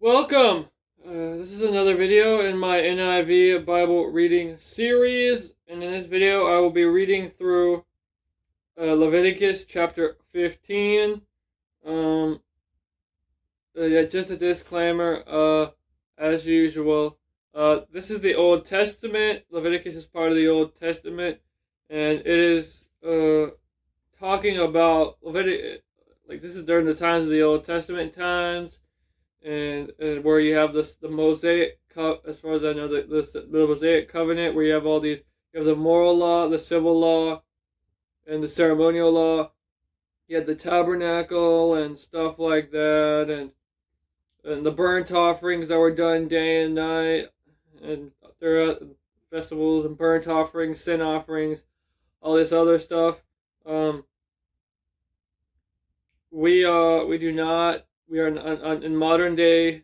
Welcome! This is another video in my NIV Bible reading series, and in this video I will be reading through Leviticus chapter 15. Yeah, just a disclaimer, as usual, this is the Old Testament. Leviticus is part of the Old Testament, and it is talking about Leviticus, like this is during the times of the Old Testament times, and where you have the Mosaic, as far as I know, the Mosaic covenant, where you have all these, you have the moral law, the civil law, and the ceremonial law. You had the tabernacle and stuff like that, and the burnt offerings that were done day and night, and there are festivals and burnt offerings, sin offerings, all this other stuff. Um, we do not, we are in modern day,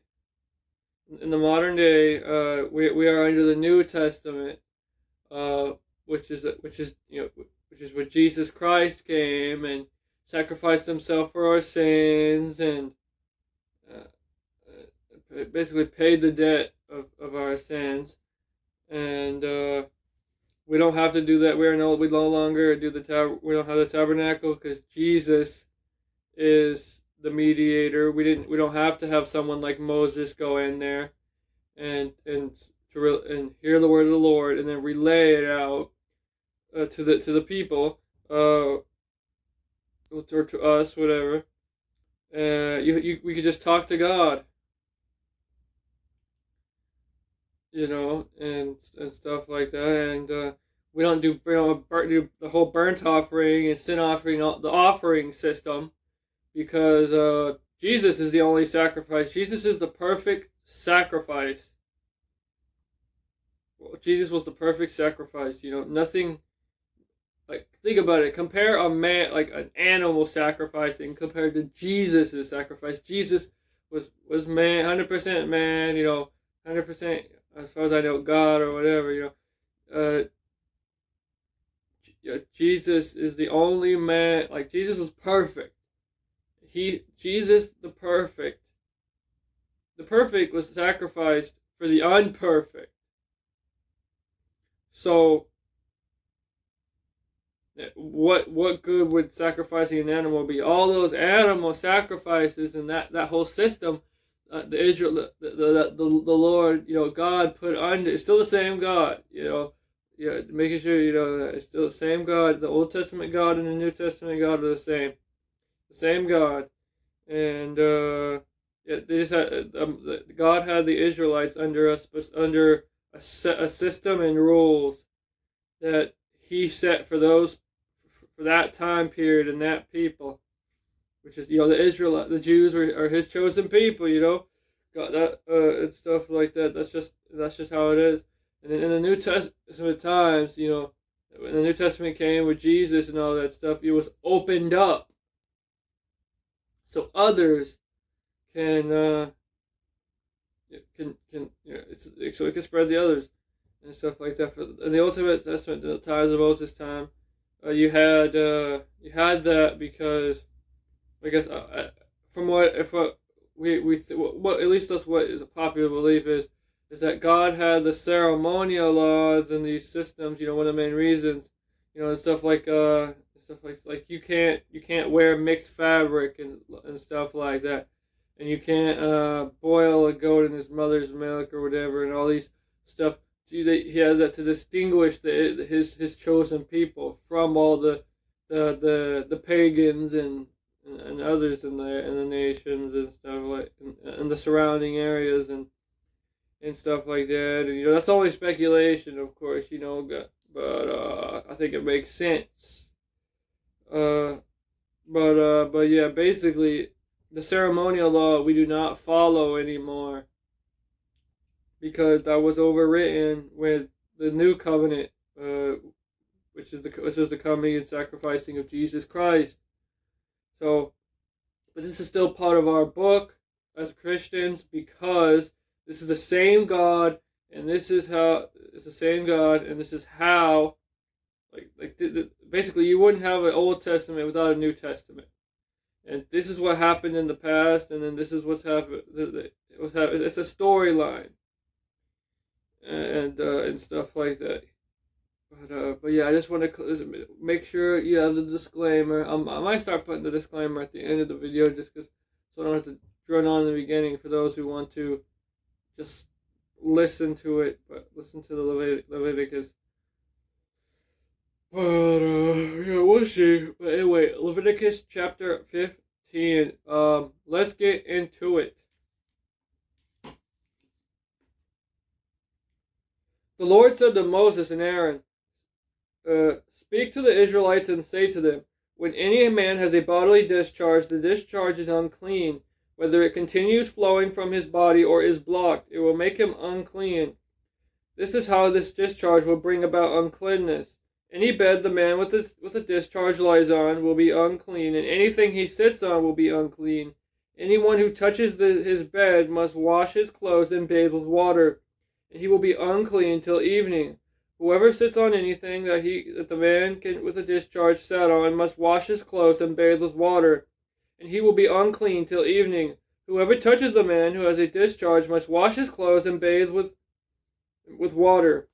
in the modern day, we are under the New Testament, uh, which is what Jesus Christ came and sacrificed himself for our sins, and basically paid the debt of our sins. And we don't have to do that. We no longer do we don't have the tabernacle because Jesus is the mediator. We don't have to have someone like Moses go in there and hear the word of the Lord and then relay it out to the people, or to us, whatever. We could just talk to God, and stuff like that. And we don't do the whole burnt offering and sin offering, the offering system, because Jesus is the only sacrifice. Jesus is the perfect sacrifice. Well, Jesus was the perfect sacrifice. Nothing. Like, think about it. Compare a man, like an animal sacrificing, compared to Jesus' sacrifice. Jesus was man, 100% man. 100%, as far as I know, God or whatever. Jesus is the only man. Like, Jesus was perfect. Jesus the perfect was sacrificed for the unperfect. So what good would sacrificing an animal be? All those animal sacrifices and that whole system, the Israel, the Lord, God put under. It's still the same God, yeah, making sure that it's still the same God. The Old Testament God and the New Testament God are the same God. And yeah, they just had, God had the Israelites under a system and rules that He set for that time period and that people, which is the Jews are His chosen people. Got that, and stuff like that. That's just how it is. And in the New Testament times, when the New Testament came with Jesus and all that stuff, it was opened up so others can so it can spread the others and stuff like that. In the Old Testament, the times of Moses' time, you had that because, I guess, from what what at least that's what is a popular belief is that God had the ceremonial laws and these systems. One of the main reasons, and stuff like you can't wear mixed fabric and stuff like that, and you can't boil a goat in his mother's milk or whatever, and all these stuff. He had that to distinguish his chosen people from all the pagans and others in the nations and stuff like in the surrounding areas and stuff like that. And that's always speculation, of course, but I think it makes sense. Uh, but yeah, basically, the ceremonial law we do not follow anymore because that was overwritten with the new covenant, which is the coming and sacrificing of Jesus Christ. So, but this is still part of our book as Christians because this is the same God, and this is how it's the same God, and this is how, basically, you wouldn't have an Old Testament without a New Testament. and this is what happened in the past, and then this is what's happened. It's a storyline, and stuff like that. But yeah, I just want to make sure you have the disclaimer. I might start putting the disclaimer at the end of the video, just because so I don't have to drone on in the beginning for those who want to just listen to it, but listen to the Leviticus. But yeah, we'll see. But anyway, Leviticus chapter 15. Let's get into it. The Lord said to Moses and Aaron, "Speak to the Israelites and say to them, when any man has a bodily discharge, the discharge is unclean. Whether it continues flowing from his body or is blocked, it will make him unclean. This is how this discharge will bring about uncleanness. Any bed the man with a discharge lies on will be unclean, and anything he sits on will be unclean. Anyone who touches his bed must wash his clothes and bathe with water, and he will be unclean till evening. Whoever sits on anything that the man with a discharge sat on must wash his clothes and bathe with water, and he will be unclean till evening. Whoever touches the man who has a discharge must wash his clothes and bathe with water."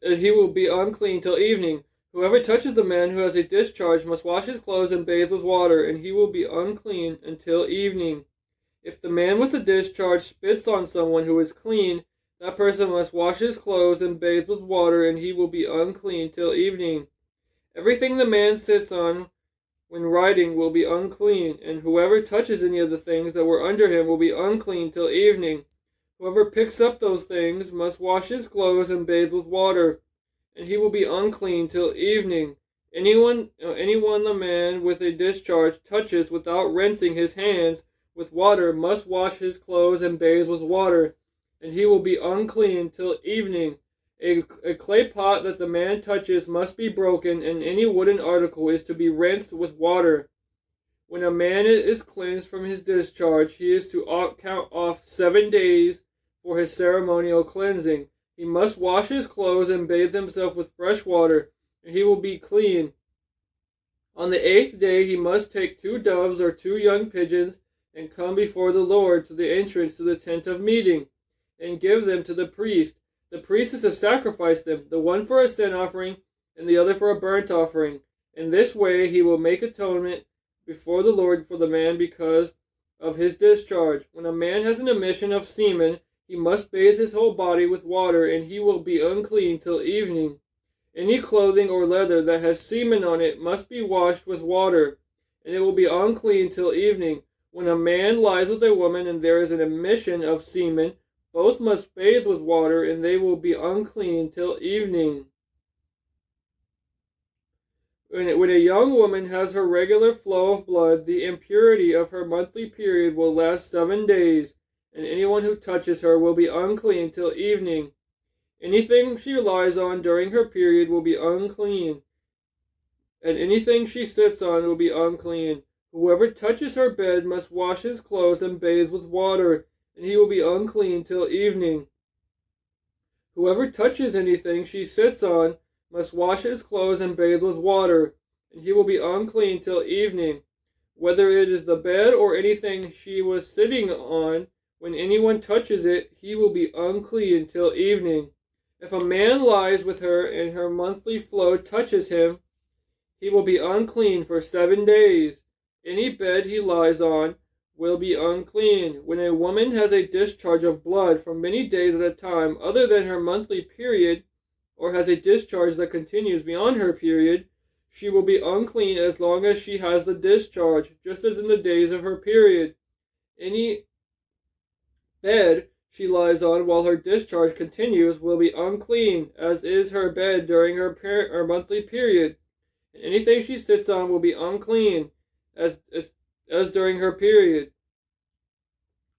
And he will be unclean till evening. Whoever touches the man who has a discharge must wash his clothes and bathe with water, and he will be unclean until evening. If the man with the discharge spits on someone who is clean, that person must wash his clothes and bathe with water, and he will be unclean till evening. Everything the man sits on when riding will be unclean, and whoever touches any of the things that were under him will be unclean till evening. Whoever picks up those things must wash his clothes and bathe with water, and he will be unclean till evening. Anyone the man with a discharge touches without rinsing his hands with water must wash his clothes and bathe with water, and he will be unclean till evening. A clay pot that the man touches must be broken, and any wooden article is to be rinsed with water. When a man is cleansed from his discharge, he is to count off 7 days for his ceremonial cleansing. He must wash his clothes and bathe himself with fresh water, and he will be clean. On the 8th day he must take 2 doves or 2 young pigeons and come before the Lord to the entrance to the tent of meeting, and give them to the priest. The priest is to sacrifice them, the one for a sin offering and the other for a burnt offering. In this way he will make atonement before the Lord for the man because of his discharge. When a man has an emission of semen, he must bathe his whole body with water, and he will be unclean till evening. Any clothing or leather that has semen on it must be washed with water, and it will be unclean till evening. When a man lies with a woman and there is an emission of semen, both must bathe with water, and they will be unclean till evening. When a young woman has her regular flow of blood, the impurity of her monthly period will last 7 days, and anyone who touches her will be unclean till evening. Anything she lies on during her period will be unclean, and anything she sits on will be unclean. Whoever touches her bed must wash his clothes and bathe with water, and he will be unclean till evening. Whoever touches anything she sits on must wash his clothes and bathe with water, and he will be unclean till evening. Whether it is the bed or anything she was sitting on, when anyone touches it, he will be unclean till evening. If a man lies with her and her monthly flow touches him, he will be unclean for 7 days. Any bed he lies on will be unclean. When a woman has a discharge of blood for many days at a time other than her monthly period, or has a discharge that continues beyond her period, she will be unclean as long as she has the discharge, just as in the days of her period. Any bed she lies on while her discharge continues will be unclean, as is her bed during her monthly period. And anything she sits on will be unclean, as during her period.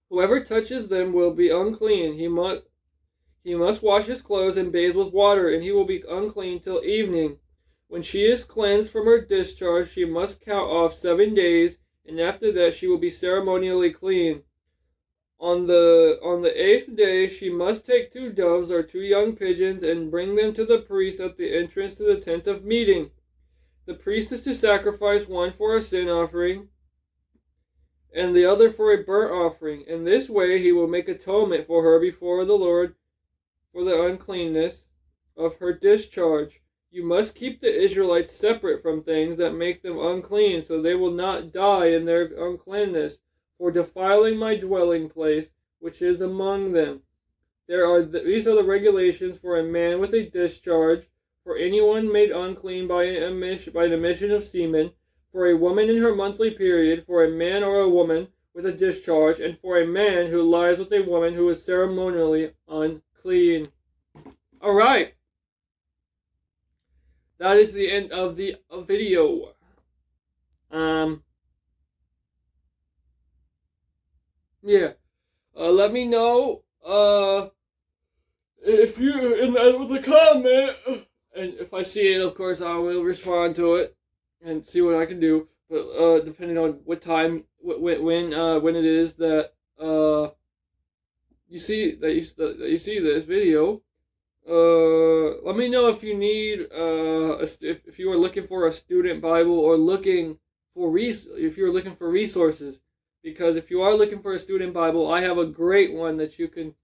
Whoever touches them will be unclean. He must wash his clothes and bathe with water, and he will be unclean till evening. When she is cleansed from her discharge, she must count off 7 days, and after that she will be ceremonially clean. On the 8th day she must take 2 doves or 2 young pigeons and bring them to the priest at the entrance to the tent of meeting. The priest is to sacrifice one for a sin offering and the other for a burnt offering. In this way he will make atonement for her before the Lord for the uncleanness of her discharge. You must keep the Israelites separate from things that make them unclean, so they will not die in their uncleanness, for defiling my dwelling place, which is among them. These are the regulations for a man with a discharge, for anyone made unclean by an emission of semen, for a woman in her monthly period, for a man or a woman with a discharge, and for a man who lies with a woman who is ceremonially unclean. All right. That is the end of the video. Yeah. Let me know if you with a comment, and if I see it, of course, I will respond to it and see what I can do. But depending on what time, when it is that you see this video, let me know if you need if you are looking for a student Bible or if you're looking for resources. Because if you are looking for a student Bible, I have a great one that you can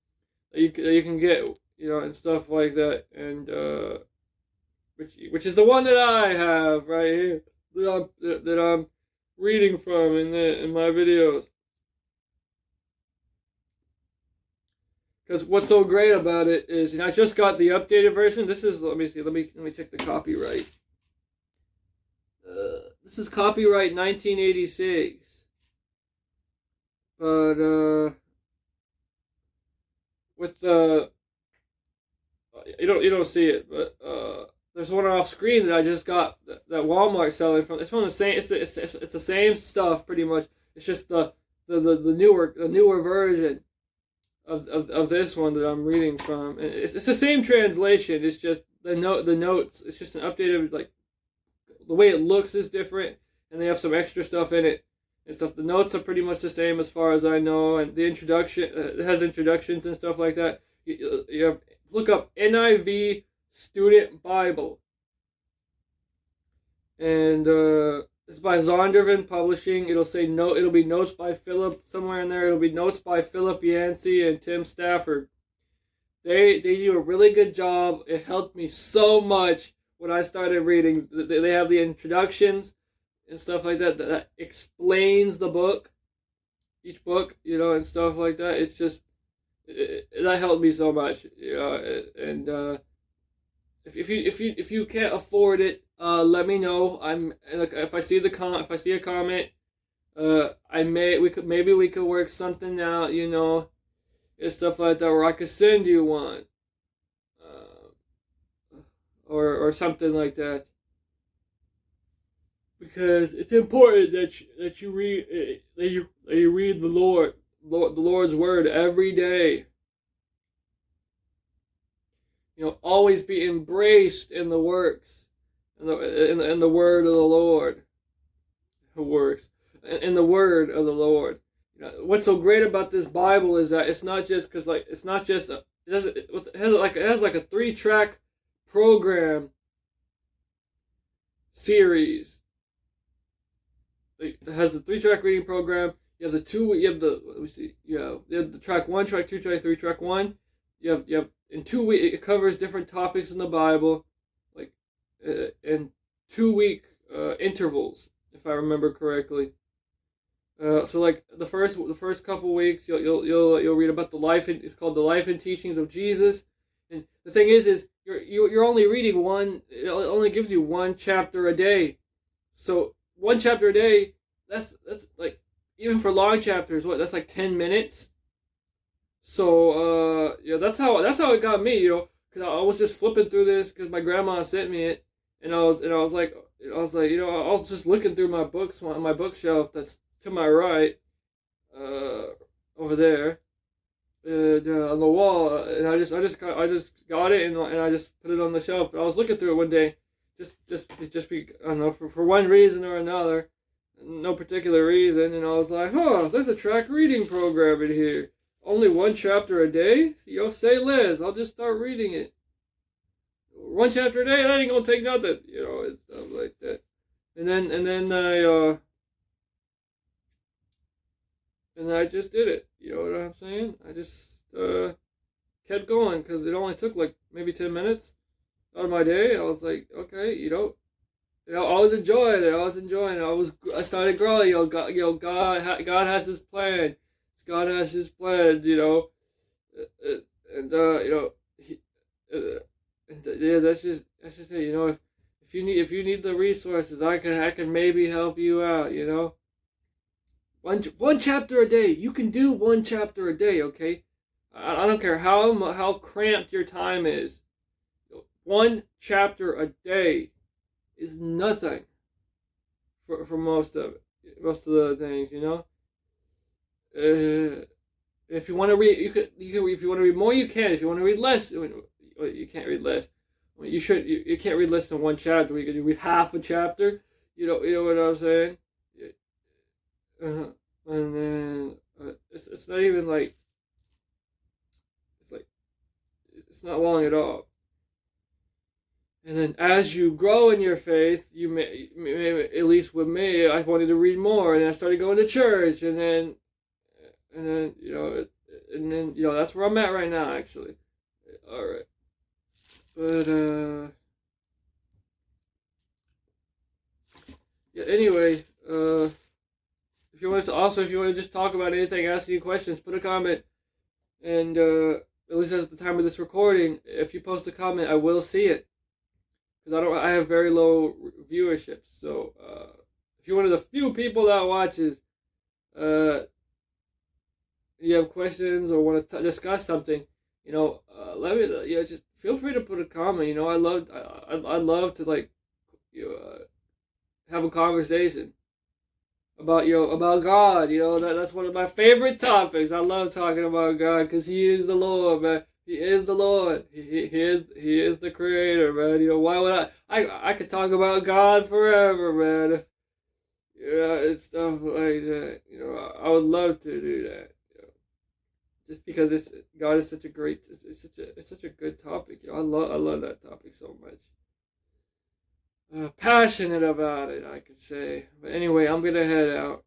get, and stuff like that, and which is the one that I have right here that I'm reading from in my videos. Because what's so great about it is, I just got the updated version. This is, let me check the copyright. This is copyright 1986. But with the you don't see it, but there's one off screen that I just got that Walmart's selling from. It's from the same. It's the same stuff pretty much. It's just the newer version of this one that I'm reading from. And it's the same translation. It's just the notes. It's just an updated, like, the way it looks is different, and they have some extra stuff in it. And stuff. The notes are pretty much the same as far as I know, and the introduction it has introductions and stuff like that. You have look up NIV Student Bible, and it's by Zondervan Publishing. It'll be notes by Philip somewhere in there. It'll be notes by Philip Yancey and Tim Stafford. They do a really good job. It helped me so much when I started reading. They have the introductions and stuff like that explains the book, each book, and stuff like that. It's just that helped me so much, and if you can't afford it, let me know. If I see a comment, maybe we could work something out, and stuff like that, where I could send you one, or something like that. Because it's important that you read the Lord's word every day. Always be embraced in the works, in the word of the Lord. Works in the word of the Lord. What's so great about this Bible is that it's not just it has like a 3-track program series. It has the 3-track reading program. You have the track 1, track 2, track 3, track 1. You have in 2 weeks it covers different topics in the Bible, like in 2-week intervals, if I remember correctly. So like the first couple weeks you'll read about the life. It's called the Life and Teachings of Jesus. And the thing is you're only reading one. It only gives you 1 chapter a day. So 1 chapter a day, that's like, even for long chapters, that's like 10 minutes. So that's how it got me, because I was just flipping through this because my grandma sent me it, and I was like, I was just looking through my books on my bookshelf that's to my right, over there, and on the wall, and I just got it, and I just put it on the shelf. I was looking through it one day. Just be, I don't know, for one reason or another, no particular reason, and I was like, there's a track reading program in here. only one chapter a day? Say Liz, I'll just start reading it. One chapter a day, that ain't gonna take nothing, and stuff like that. And then I just did it. You know what I'm saying? I just kept going because it only took like maybe 10 minutes out of my day. I was like, okay, I was enjoying it. I started growing. God has His plan. God has His plan. And yeah, that's just it. If you need the resources, I can maybe help you out. One chapter a day. You can do one chapter a day. Okay, I don't care how cramped your time is. One chapter a day is nothing for most of the things. If you want to read, you could. If you want to read more, you can. If you want to read less, you can't read less. You should. You can't read less than one chapter. You can read half a chapter. You know what I'm saying? And then it's not even like it's not long at all. And then as you grow in your faith, you may at least with me, I wanted to read more, and I started going to church, and then that's where I'm at right now, actually. All right, but yeah. Anyway, if you want to just talk about anything, ask any questions, put a comment, and at least at the time of this recording, if you post a comment, I will see it. Because I have very low viewership. So if you're one of the few people that watches, you have questions or want to discuss something, let me. Just feel free to put a comment. I love to have a conversation about God. That's one of my favorite topics. I love talking about God because He is the Lord, man. He is the Lord. He is the Creator, man. Why would I could talk about God forever, man. It's stuff like that. I would love to do that. Just because God is such a great. It's such a good topic. I love that topic so much. Passionate about it, I could say. But anyway, I'm gonna head out.